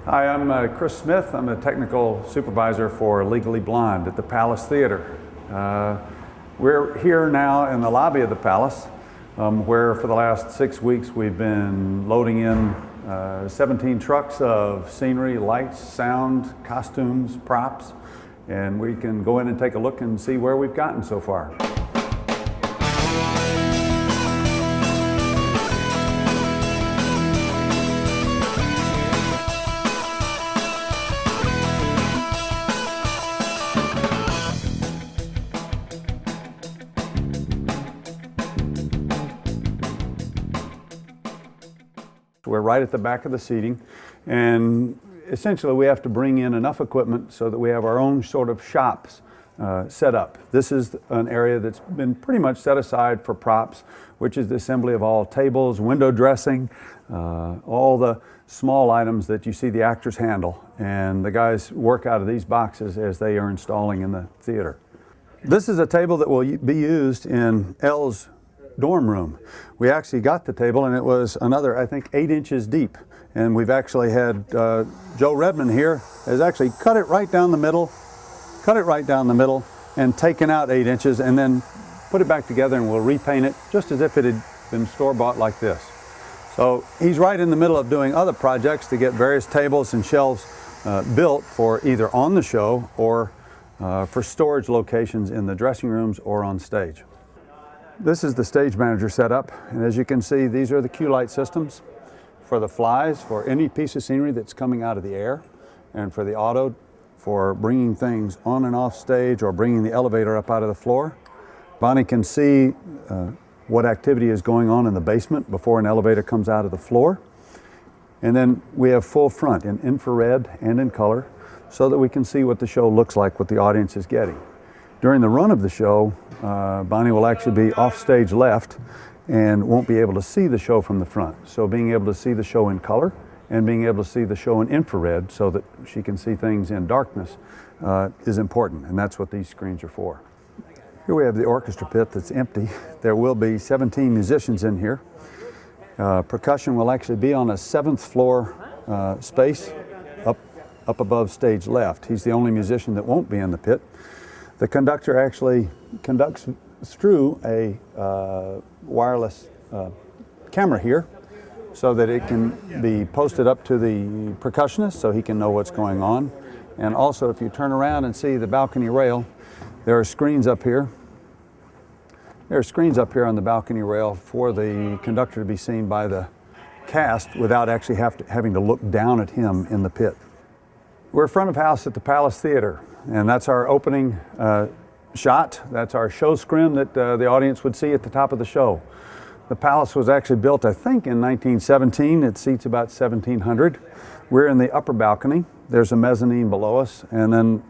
Hi, I'm Chris Smith. I'm the technical supervisor for Legally Blonde at the Palace Theater. We're here now in the lobby of the Palace, where for the last 6 weeks we've been loading in 17 trucks of scenery, lights, sound, costumes, props, and we can go in and take a look and see where we've gotten so far. We're right at the back of the seating, and essentially we have to bring in enough equipment so that we have our own sort of shops set up. This is an area that's been pretty much set aside for props, which is the assembly of all tables, window dressing, all the small items that you see the actors handle, and the guys work out of these boxes as they are installing in the theater. This is a table that will be used in Elle's dorm room. We actually got the table, and it was another, I think, 8 inches deep. And we've actually had Joe Redmond here has actually cut it right down the middle, and taken out 8 inches, and then put it back together, and we'll repaint it just as if it had been store-bought like this. So he's right in the middle of doing other projects to get various tables and shelves built for either on the show or for storage locations in the dressing rooms or on stage. This is the stage manager setup, and as you can see, these are the cue light systems for the flies, for any piece of scenery that's coming out of the air, and for the auto for bringing things on and off stage or bringing the elevator up out of the floor. Bonnie can see what activity is going on in the basement before an elevator comes out of the floor. And then we have full front in infrared and in color so that we can see what the show looks like, what the audience is getting. During the run of the show, Bonnie will actually be off stage left and won't be able to see the show from the front. So being able to see the show in color and being able to see the show in infrared so that she can see things in darkness is important, and that's what these screens are for. Here we have the orchestra pit that's empty. There will be 17 musicians in here. Percussion will actually be on a 7th floor space up above stage left. He's the only musician that won't be in the pit. The conductor actually conducts through a wireless camera here so that it can be posted up to the percussionist so he can know what's going on. And also, if you turn around and see the balcony rail, there are screens up here. There are screens up here on the balcony rail for the conductor to be seen by the cast without actually having to look down at him in the pit. We're front of house at the Palace Theater, and that's our opening shot. That's our show scrim that the audience would see at the top of the show. The Palace was actually built, I think, in 1917. It seats about 1,700. We're in the upper balcony. There's a mezzanine below us, and then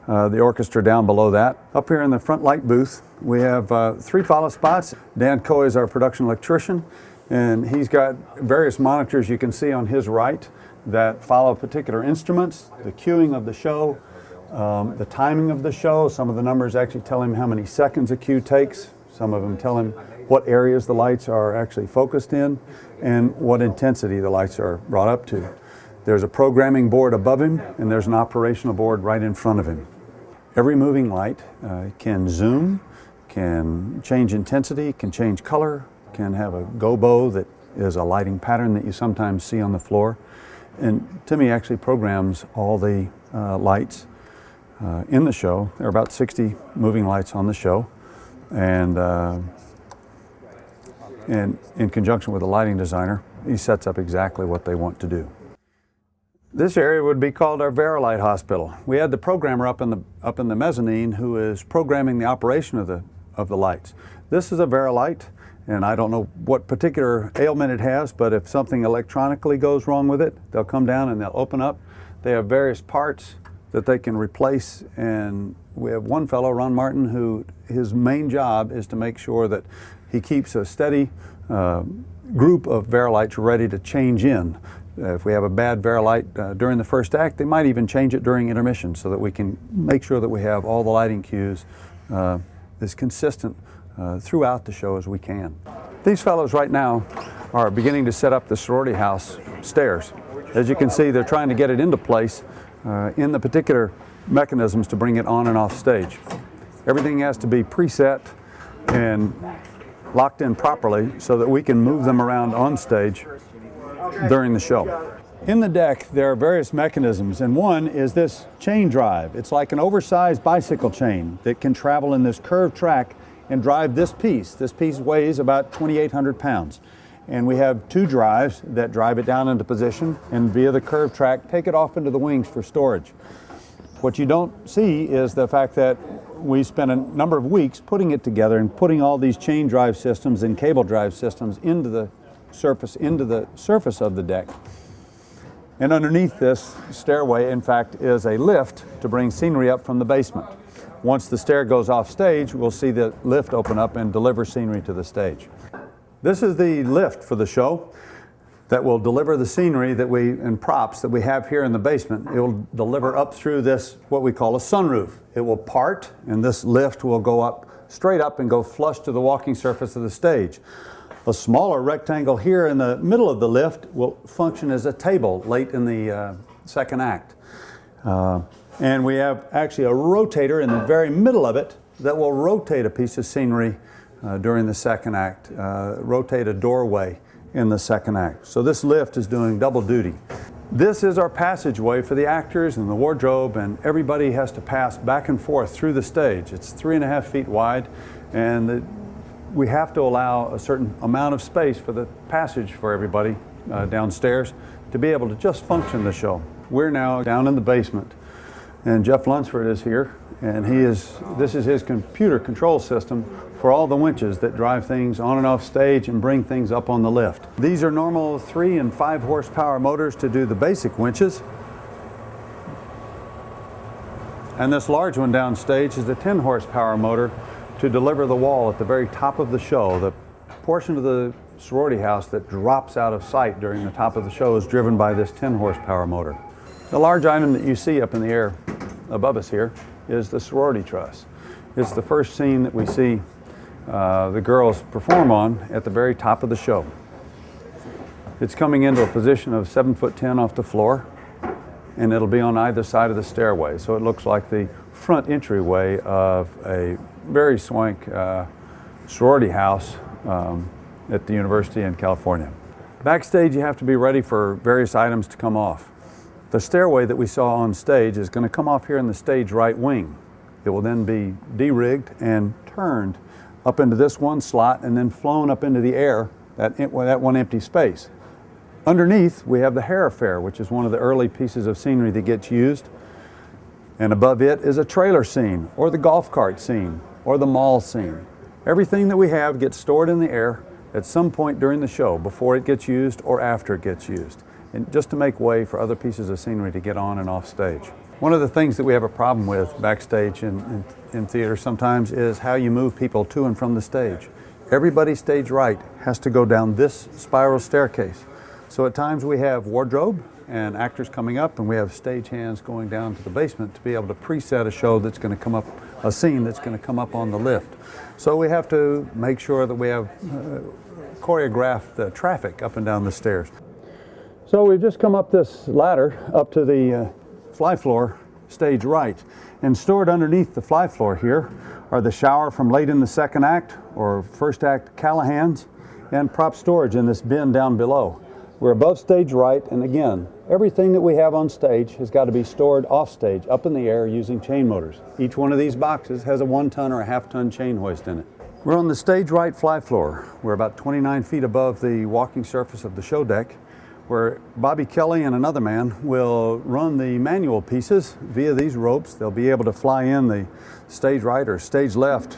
the orchestra down below that. Up here in the front light booth, we have 3 follow spots. Dan Coe is our production electrician, and he's got various monitors you can see on his right that follow particular instruments, the cueing of the show, the timing of the show. Some of the numbers actually tell him how many seconds a cue takes. Some of them tell him what areas the lights are actually focused in and what intensity the lights are brought up to. There's a programming board above him, and there's an operational board right in front of him. Every moving light can zoom, can change intensity, can change color, can have a gobo that is a lighting pattern that you sometimes see on the floor. And Timmy actually programs all the lights in the show. There are about 60 moving lights on the show, and in conjunction with the lighting designer, he sets up exactly what they want to do. This area would be called our Verilight Hospital. We had the programmer up in the mezzanine who is programming the operation of the lights. This is a Verilight, and I don't know what particular ailment it has, but if something electronically goes wrong with it, they'll come down and they'll open up. They have various parts that they can replace, and we have one fellow, Ron Martin, who his main job is to make sure that he keeps a steady group of Verilights ready to change in. If we have a bad Verilight during the first act, they might even change it during intermission so that we can make sure that we have all the lighting cues as consistent throughout the show as we can. These fellows right now are beginning to set up the sorority house stairs. As you can see, they're trying to get it into place in the particular mechanisms to bring it on and off stage. Everything has to be preset and locked in properly so that we can move them around on stage during the show. In the deck, there are various mechanisms, and one is this chain drive. It's like an oversized bicycle chain that can travel in this curved track and drive this piece. This piece weighs about 2,800 pounds. And we have two drives that drive it down into position and via the curved track take it off into the wings for storage. What you don't see is the fact that we spent a number of weeks putting it together and putting all these chain drive systems and cable drive systems into the surface of the deck. And underneath this stairway, in fact, is a lift to bring scenery up from the basement. Once the stair goes off stage, we'll see the lift open up and deliver scenery to the stage. This is the lift for the show that will deliver the scenery and props that we have here in the basement. It will deliver up through this, what we call a sunroof. It will part, and this lift will go up, straight up and go flush to the walking surface of the stage. A smaller rectangle here in the middle of the lift will function as a table late in the second act. And we have actually a rotator in the very middle of it that will rotate a piece of scenery during the second act, rotate a doorway in the second act. So this lift is doing double duty. This is our passageway for the actors and the wardrobe, and everybody has to pass back and forth through the stage. It's 3.5 feet wide, and we have to allow a certain amount of space for the passage for everybody downstairs to be able to just function the show. We're now down in the basement, and Jeff Lunsford is here, and this is his computer control system for all the winches that drive things on and off stage and bring things up on the lift. These are normal 3 and 5 horsepower motors to do the basic winches. And this large one downstage is a 10 horsepower motor to deliver the wall at the very top of the show. The portion of the sorority house that drops out of sight during the top of the show is driven by this 10 horsepower motor. The large item that you see up in the air above us here is the sorority truss. It's the first scene that we see the girls perform on at the very top of the show. It's coming into a position of 7'10" off the floor, and it'll be on either side of the stairway. So it looks like the front entryway of a very swank sorority house at the university in California. Backstage, you have to be ready for various items to come off. The stairway that we saw on stage is going to come off here in the stage right wing. It will then be de-rigged and turned up into this one slot and then flown up into the air, that one empty space. Underneath, we have the hair affair, which is one of the early pieces of scenery that gets used. And above it is a trailer scene, or the golf cart scene, or the mall scene. Everything that we have gets stored in the air at some point during the show, before it gets used or after it gets used, and just to make way for other pieces of scenery to get on and off stage. One of the things that we have a problem with backstage in theater sometimes is how you move people to and from the stage. Everybody stage right has to go down this spiral staircase. So at times we have wardrobe and actors coming up, and we have stage hands going down to the basement to be able to preset a show that's going to come up, a scene that's going to come up on the lift. So we have to make sure that we have choreographed the traffic up and down the stairs. So we've just come up this ladder up to the fly floor stage right, and stored underneath the fly floor here are the shower from late in the second act or first act Callahans, and prop storage in this bin down below. We're above stage right, and again, everything that we have on stage has got to be stored off stage, up in the air using chain motors. Each one of these boxes has a 1-ton or a half-ton chain hoist in it. We're on the stage right fly floor. We're about 29 feet above the walking surface of the show deck, where Bobby Kelly and another man will run the manual pieces via these ropes. They'll be able to fly in the stage right or stage left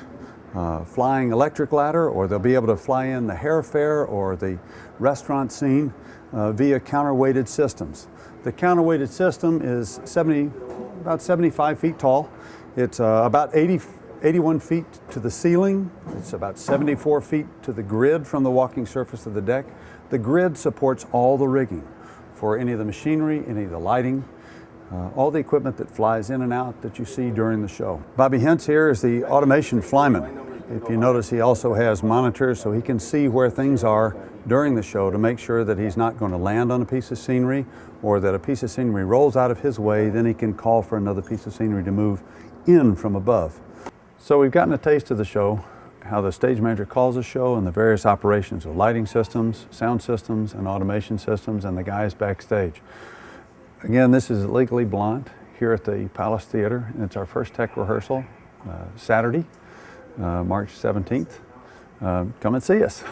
flying electric ladder, or they'll be able to fly in the hair affair or the restaurant scene via counterweighted systems. The counterweighted system is about 75 feet tall. It's about 81 feet to the ceiling. It's about 74 feet to the grid from the walking surface of the deck. The grid supports all the rigging for any of the machinery, any of the lighting, all the equipment that flies in and out that you see during the show. Bobby Hintz here is the automation flyman. If you notice, he also has monitors so he can see where things are during the show to make sure that he's not going to land on a piece of scenery, or that a piece of scenery rolls out of his way, then he can call for another piece of scenery to move in from above. So we've gotten a taste of the show, how the stage manager calls the show, and the various operations of lighting systems, sound systems, and automation systems, and the guys backstage. Again, this is Legally Blonde here at the Palace Theater, and it's our first tech rehearsal Saturday, March 17th. Come and see us.